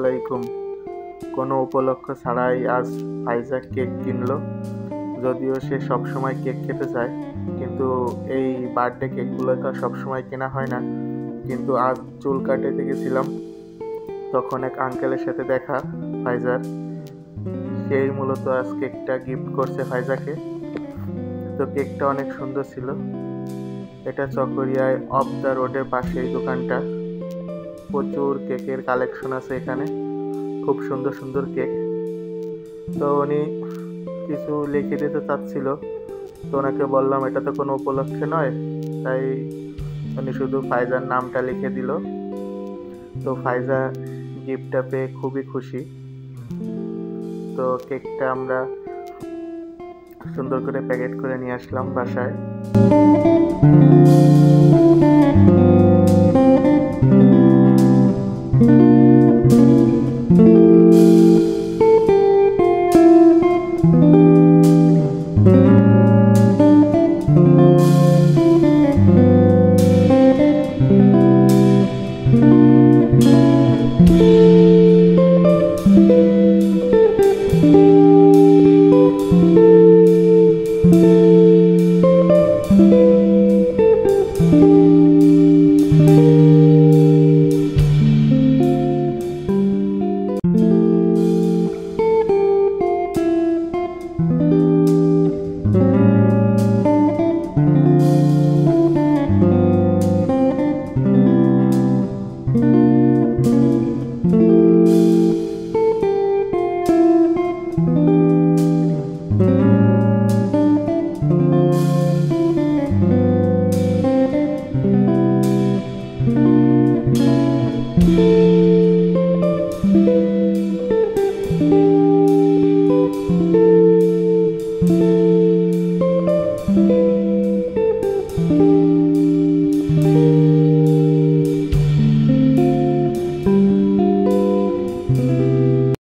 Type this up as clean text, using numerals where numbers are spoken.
আলাইকুম। কোনো উপলক্ষ ছাড়াই আজ ফাইজা কেক কিনলো। যদিও সে সবসময় কেক খেতে চায়, কিন্তু এই বার্থডে কেকগুলো তো সবসময় কেনা হয় না। কিন্তু আজ চুল কাটাতে গেছিলাম, তখন এক আঙ্কেলের সাথে দেখা ফাইজার। সেই মূলত আজ কেকটা গিফট করছে ফাইজাকে। তো কেকটা অনেক সুন্দর ছিল। এটা চকরিয়ায় অফ দ্য রোডের পাশে এই দোকানটা। প্রচুর কেকের কালেকশন আছে এখানে, খুব সুন্দর সুন্দর কেক। তো উনি কিছু লিখে দিতে চাচ্ছিল, তো ওনাকে বললাম এটা তো কোনো উপলক্ষে নয়, তাই উনি শুধু ফাইজার নামটা লিখে দিল। তো ফাইজা গিফটটা পেয়ে খুবই খুশি। তো কেকটা আমরা সুন্দর করে প্যাকেট করে নিয়ে আসলাম বাসায়।